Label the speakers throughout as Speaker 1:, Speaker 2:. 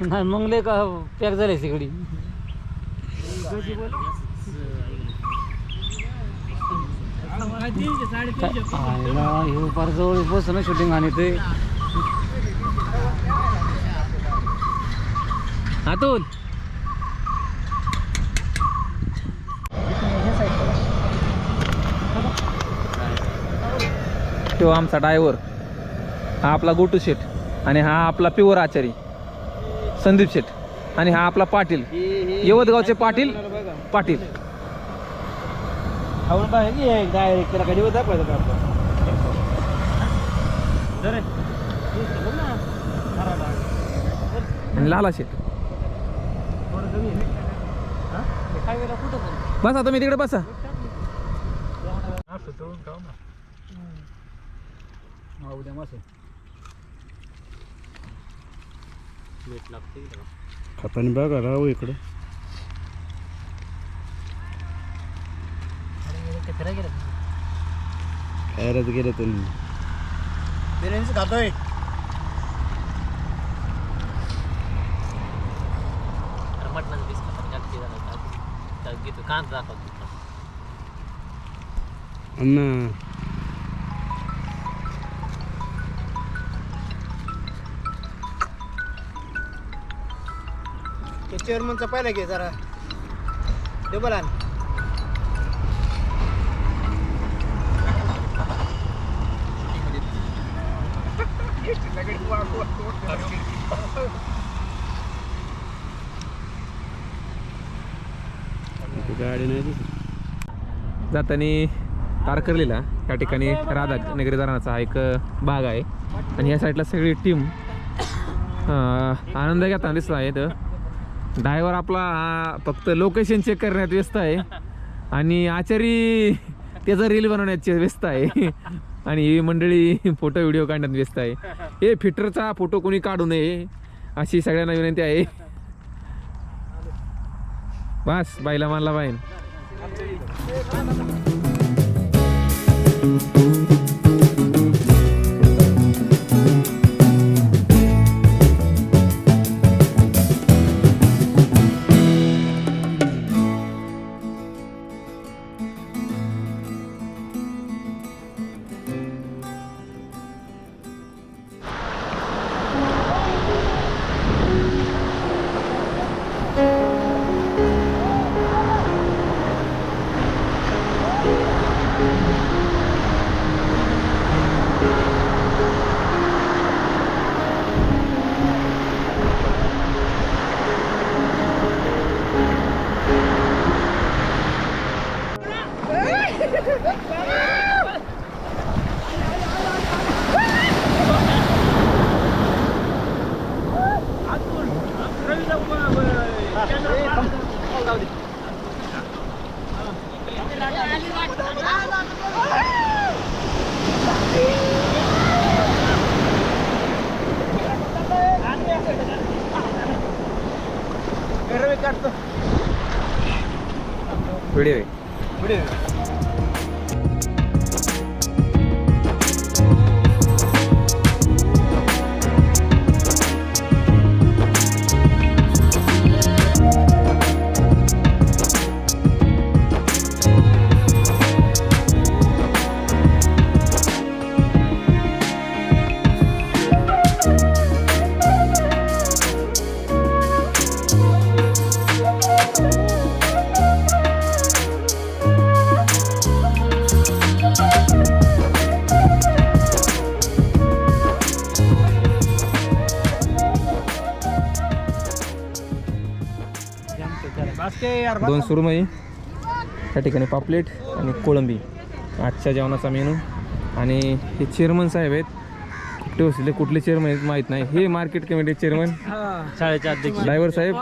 Speaker 1: नाही मग लय का पॅक झाले सगळी फार जवळ बस ना शूटिंग आणि ते हातून तो आमचा ड्रायव्हर हा आपला गोटू शेठ आणि हा आपला प्युअर आचारी संदीप शेठ आणि हा आपला पाटील यवतगावचे पाटील पाटील आणि लाला शेठ बसा तुम्ही तिकडे बसा उद्या मासे
Speaker 2: खातानी बघा राहू इकडं खायलाच गेलं तुम्ही
Speaker 3: बिर्याणीच खातोय
Speaker 1: मटणाचं पीस घेतो कांदा दाखवतो
Speaker 2: अण्णा
Speaker 3: चेअरमनचा पहिला घे जरा डबल आण
Speaker 2: गाडी नाही दिसत
Speaker 4: जाताना तारकर्लीला त्या ठिकाणी राधानगरी धरणाचा हा एक भाग आहे आणि या साईडला सगळी टीम आनंद घेताना दिसत आहे. तर ड्रायव्हर आपला हा फक्त लोकेशन चेक करण्यात व्यस्त आहे आणि आचारी त्याचा रील बनवण्यात व्यस्त आहे आणि ही मंडळी फोटो व्हिडिओ काढण्यात व्यस्त आहे. हे फिटरचा फोटो कोणी काढू नये अशी सगळ्यांना विनंती आहे. बस बाईला मानला बाईन व्हिडिओ दोन सुरमई त्या ठिकाणी पापलेट आणि कोळंबी आजच्या जेवणाचा मेनू. आणि हे चेअरमन साहेब आहेत कुठे बसले कुठले चेअरमन आहेत माहीत नाही. हे मार्केट कमिटी चेअरमन
Speaker 1: शाळेचे अध्यक्ष
Speaker 4: ड्रायव्हर साहेब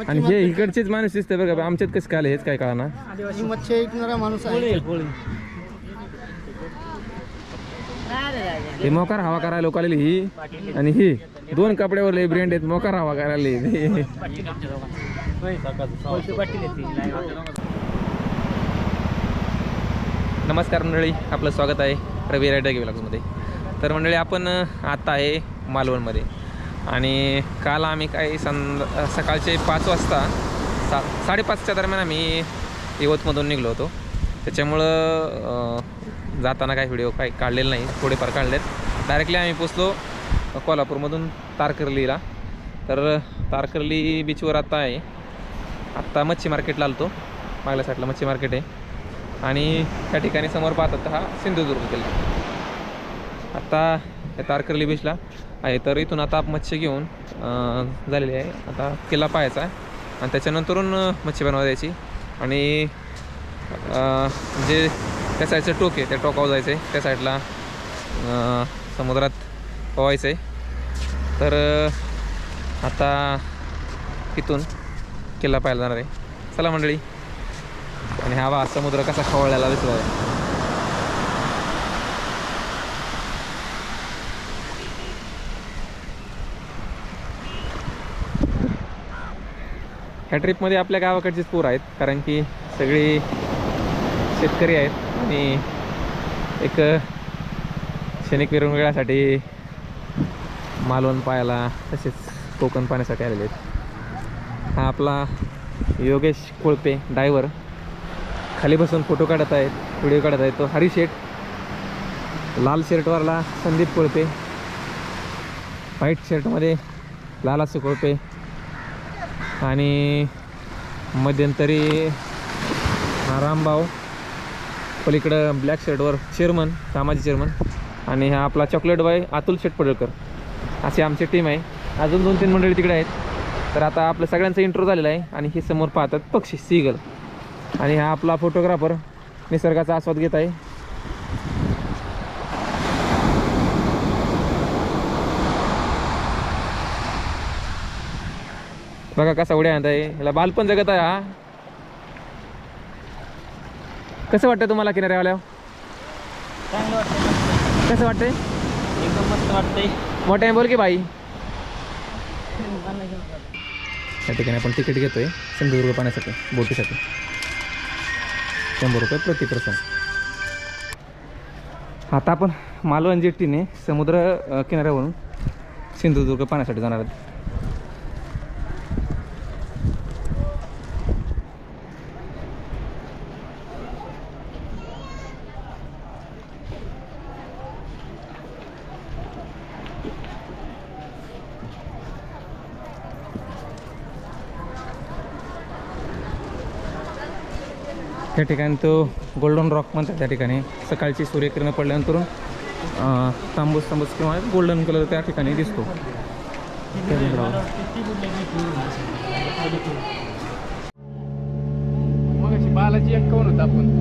Speaker 4: आणि हे इकडचेच माणूस दिसते बघा. आमच्यात कसं काय हेच काय कळना.
Speaker 3: मच्छी ऐकणारा माणूस आहे.
Speaker 4: हे मोकार हवा करायला लोक आलेली ही आणि ही दोन कपड्यावर ब्रँड आहेत मोकार हवा करायला. नमस्कार मंडळी, आपलं स्वागत आहे रवी रायडर व्लॉग्समध्ये. तर मंडळी आपण आता आहे
Speaker 1: मालवणमध्ये. आणि काल आम्ही काही सकाळचे 5 वाजता 5:30च्या दरम्यान आम्ही यवतमधून निघलो होतो. त्याच्यामुळं जाताना काही व्हिडिओ काही काढलेले नाही, थोडेफार काढलेत. डायरेक्टली आम्ही पोचलो कोल्हापूरमधून तारकर्लीला. तर तारकर्ली बीचवर आत्ता मच्छी मार्केटला आलो होतो. मागल्या साईडला मच्छी मार्केट आहे आणि त्या ठिकाणी समोर पाहतात तर हा सिंधुदुर्ग किल्ला. आत्ता या तारकर्ली बीचला आहे. तर इथून आता मच्छी घेऊन झालेली आहे. आता किल्ला पाहायचा आहे आणि त्याच्यानंतरून मच्छी बनवा द्यायची. आणि जे त्या साईडचं टोक आहे त्या टोकावर जायचं आहे, त्या साईडला समुद्रात पोहायचं आहे. तर आता इथून किल्ला पाहायला जाणार आहे. चला मंडळी. आणि हा बा समुद्र कसा खवळलेला दिसला आहे. ह्या ट्रिपमध्ये आपल्या गावाकडचीच पोरं आहेत, कारण की सगळी शेतकरी आहेत आणि एक क्षणिक विरंगुळ्यासाठी मालवण पाहायला तसेच कोकण पाहण्यासाठी आलेले आहेत. हा आपला योगेश कोळपे ड्रायव्हर खाली बसून फोटो काढत आहेत, व्हिडिओ काढत आहेत. तो हरी शेठ, लाल शर्टवरला संदीप कोळपे, व्हाईट शर्टमध्ये लालासू कोळपे आणि मध्यंतरी रामभाऊ, पलीकडं ब्लॅक शर्टवर चेअरमन, कामाची चेअरमन. आणि हा आपला चॉकलेट बॉय अतुल शेठ पडळकर. अशी आमची टीम आहे. अजून 2-3 मंडळी तिकडे आहेत. तर आता आपलं सगळ्यांचा इंट्रो झालेला आहे आणि हे समोर पाहतात पक्षी सीगल. आणि हा आपला फोटोग्राफर निसर्गाचा आस्वाद घेत आहे. बघा कसा उड्या आणत आहे, ह्याला बालपण जगत आहे हा. कसं वाटतं तुम्हाला किनाऱ्यावाल्यावर?
Speaker 3: चांगलं वाटतं.
Speaker 1: कसं वाटतंय?
Speaker 3: एकदम मस्त वाटतंय.
Speaker 1: मोठ्या बोल की बाई. त्या ठिकाणी आपण तिकीट घेतोय सिंधुदुर्ग पाहण्यासाठी, बोटीसाठी 100 रुपये प्रति पर्सन. आता आपण मालवण जेट्टीने समुद्र किनाऱ्यावरून सिंधुदुर्ग पाहण्यासाठी जाणार आहोत. त्या ठिकाणी तो गोल्डन रॉक म्हणतात. त्या ठिकाणी सकाळची सूर्यकिरण पडल्यानंतर तांबूस किंवा गोल्डन कलर त्या ठिकाणी दिसतो.
Speaker 2: मग बालाजी एक कोण होता आपण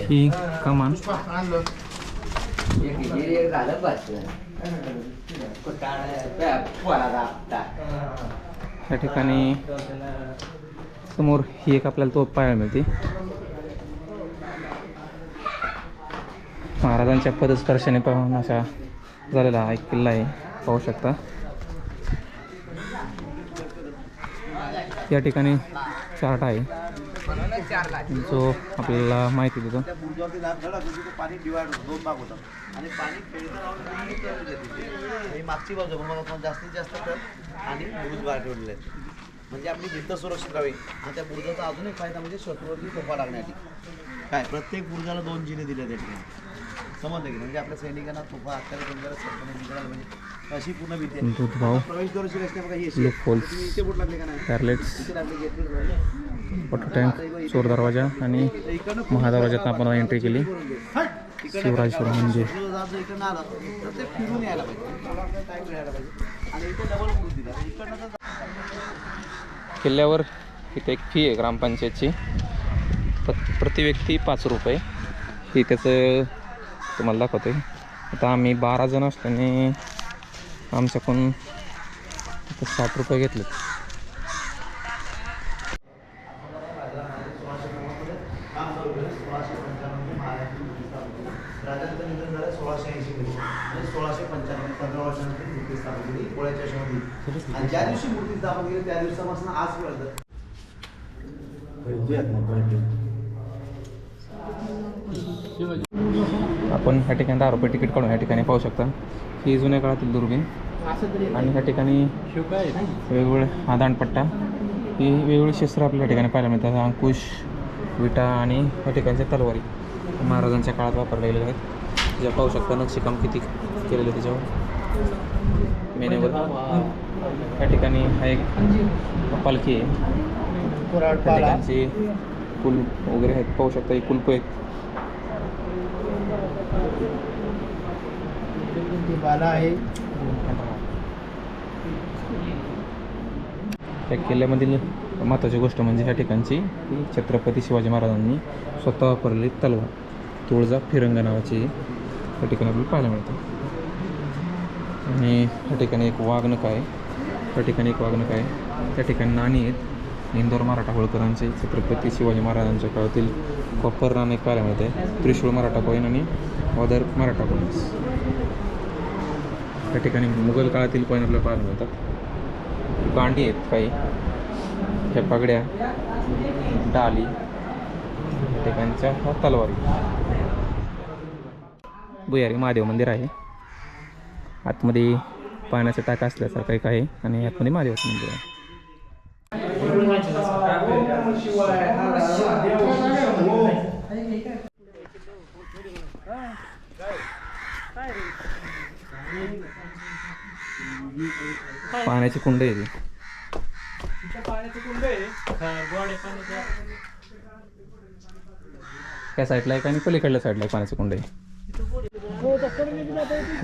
Speaker 1: ही कमान त्या ठिकाणी समोर ही एक आपल्याला तोफ पाहायला मिळते. महाराजांच्या पदस्पर्शाने पाहून असा झालेला हा एक किल्ला आहे, पाहू शकता. या ठिकाणी चार्ट आहे जो आपल्याला माहिती देतो.
Speaker 3: त्या बुर्जावरती धडा म्हणजे तो पाणी डिवाइड होतं, 2 भाग होतात आणि पाणी खेळतं राहून ही मागची बाजू मग जास्तीत जास्त तर आणि बुर्ज बाहेर ठेवलेले आहेत म्हणजे आपली भिंत सुरक्षित राहावी. आणि त्या बुर्जाचा अजून एक फायदा म्हणजे शत्रूवरती तोफा लागण्यासाठी काय प्रत्येक बुर्जाला 2 जिने दिले त्या ठिकाणी समजलं की म्हणजे आपल्या सैनिकांना तोफा हाताला कोणत्या निघायला म्हणजे अशी पूर्ण भीती आहे.
Speaker 1: दूधभाव,
Speaker 3: प्रवेशद्वाराची रचना बघा ही अशी
Speaker 1: लूप होल्स,
Speaker 3: तुम्ही इथे बोट लागले का नाही
Speaker 1: टॅरलेट्स,
Speaker 3: इथे लागले गेट
Speaker 1: वॉटर टँक, चोर दरवाजा आणि महादरवाज्यात आपण एंट्री केली. शिवराजेश्वर मंदिर.
Speaker 3: इकडनं आला तर ते फिरून यायला पाहिजे टाईम यायला पाहिजे आणि इथे डबल बुर्ज दिला इकडनं तर
Speaker 1: किल्ल्यावर इथे एक फी आहे ग्रामपंचायतची, प्रति व्यक्ती 5 रुपये. ही त्याचं तुम्हाला दाखवते. आता आम्ही 12 जण असल्याने आमच्याकडून 60 रुपये घेतलेत.
Speaker 3: राजांचं निधन झालं 1680 मध्ये म्हणजे 1695 15 वर्षानंतर मूर्ती स्थापन केली पोळ्याच्या शहरामध्ये. आणि ज्या दिवशी मूर्ती स्थापन केली त्या दिवसापासून आजपर्यंत
Speaker 1: आपण ह्या ठिकाणी 10 रुपये तिकीट काढून ह्या ठिकाणी पाहू शकता. ही जुन्या काळातील दुर्बीण आणि ह्या ठिकाणी वेगवेगळे दांडपट्टा ही वेगवेगळी शस्त्र आपल्या ठिकाणी पाहायला मिळतात. अंकुश, विटा आणि ह्या ठिकाणच्या तलवारी महाराजांच्या काळात वापरल्या गेलेल्या आहेत. ज्या पाहू शकता नक्षीकाम किती केलेलं आहे त्याच्यावर मेनेवर. ह्या ठिकाणी हा एक पालखी आहे. त्या ठिकाणची कुलूप वगैरे आहेत पाहू शकता. ही कुलप आहेत. त्या किल्ल्यामधील महत्त्वाची गोष्ट म्हणजे ह्या ठिकाणची की छत्रपती शिवाजी महाराजांनी स्वतः वापरलेली तलवार तुळजा फिरंगा नावाची त्या ठिकाणी आपल्याला पाहायला मिळते. आणि त्या ठिकाणी एक वाघनख आहे. त्या ठिकाणी एक वाघनख आहे. त्या ठिकाणी नाणी आहेत. इंदोर मराठा होळकरांचे छत्रपती शिवाजी महाराजांच्या काळातील कॉपर नाणे पाहायला मिळते. त्रिशूळ मराठा कॉईन आणि वदर मराठा कॉईन्स. त्या ठिकाणी मुघल काळातील कॉईन आपल्याला पाहायला मिळतात. गांडी आहेत काही, ह्या पगड्या, डाली, त्या ठिकाणच्या ह्या तलवारी. भुयारी महादेव मंदिर आहे. आतमध्ये पाण्याचा टाका असल्यासारखं एक आहे आणि आतमध्ये महादेवाचं मंदिर आहे. पाण्याची कुंड आहे ती. त्या साईडला एक आणि पलीकडल्या साईडला एक पाण्याची कुंड आहे.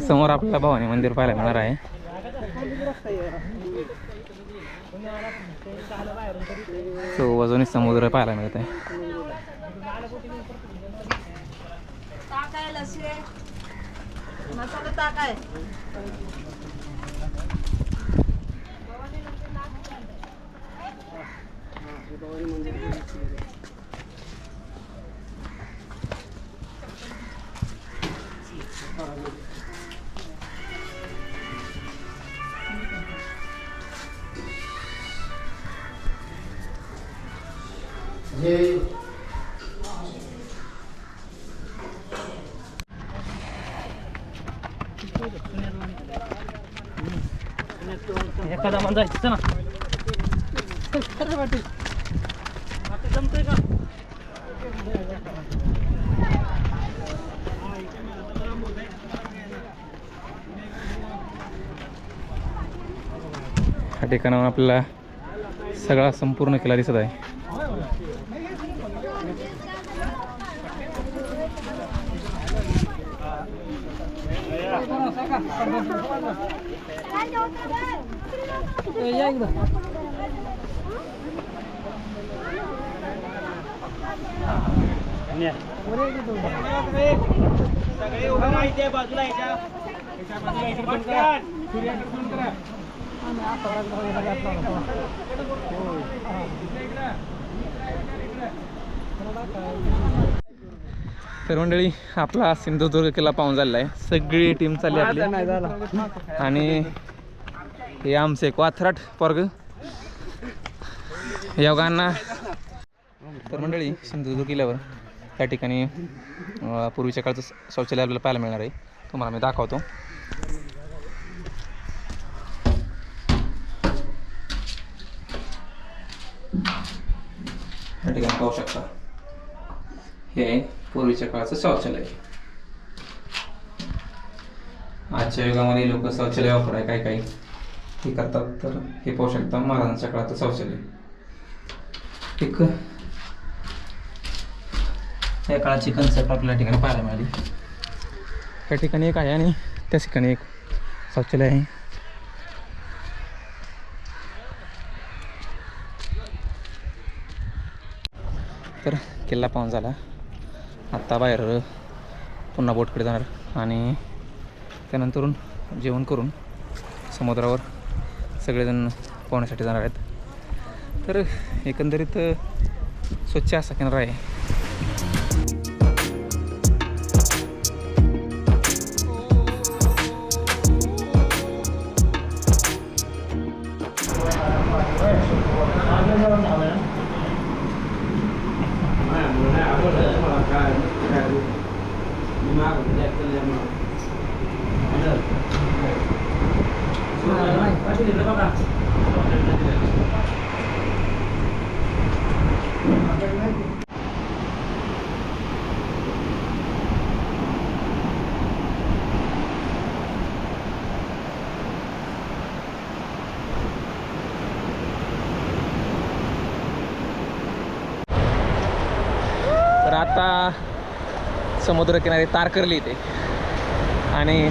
Speaker 1: समोर आपल्याला भवानी मंदिर पाहायला मिळणार आहे. तो अजूनही समुद्र पाहायला मिळत आहे.
Speaker 2: एखादा माणूस जायचं ना जमतोय का?
Speaker 1: ह्या ठिकाणावर आपल्याला सगळा संपूर्ण किल्ला दिसत आहे.
Speaker 2: सगळे उभं माहिती आहे बाजूला
Speaker 1: तर मंडळी आपला सिंधुदुर्ग किल्ला पाहून झालेला आहे. सगळी टीम चालली आपली आणि हे आमचे एक वाथराट पोरग योगांना तर मंडळी सिंधुदुर्ग किल्ल्यावर त्या ठिकाणी पूर्वीच्या काळचं शौचालय आपल्याला पाहायला मिळणार आहे. तुम्हाला मी दाखवतो. या ठिकाणी पाहू शकता, हे आहे पूर्वीच्या काळचं शौचालय. आजच्या युगामध्ये लोक शौचालय वापराय काय काय हे करतात. तर हे पाहू शकता महाराजांच्या काळाचं शौचालय. एक या काळाची कन्सेप्ट आपल्या ठिकाणी पाहायला मिळाली. या ठिकाणी एक आहे आणि त्या ठिकाणी एक शौचालय आहे. तर किल्ला पाहून झाला. आत्ता बाहेर पुन्हा बोटकडे जाणार आणि त्यानंतरून जेवण करून समुद्रावर सगळेजण पोहण्यासाठी जाणार आहेत. तर एकंदरीत स्वच्छ असा किनारा आहे. तर आता समुद्रकिनारी तारकर्ली इथे आणि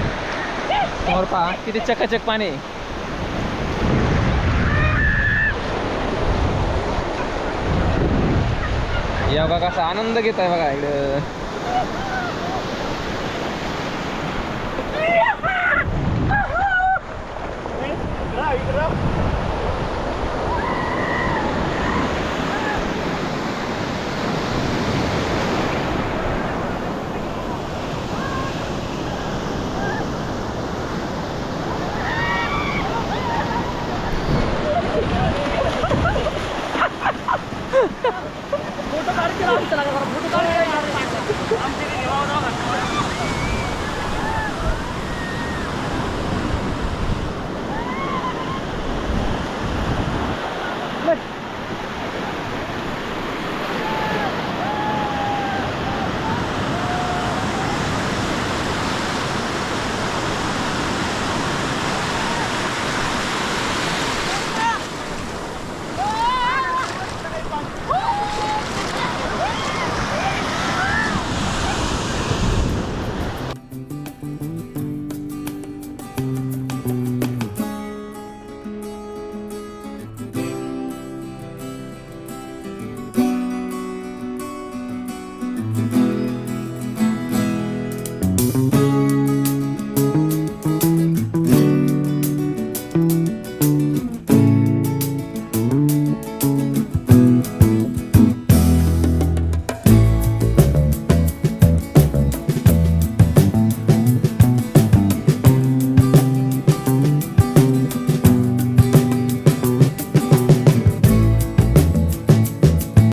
Speaker 1: समोर पहा किती चकाचक पाणी आहे. या बघा कसा आनंद घेत आहे बघा इकडं.
Speaker 2: फोटो काढ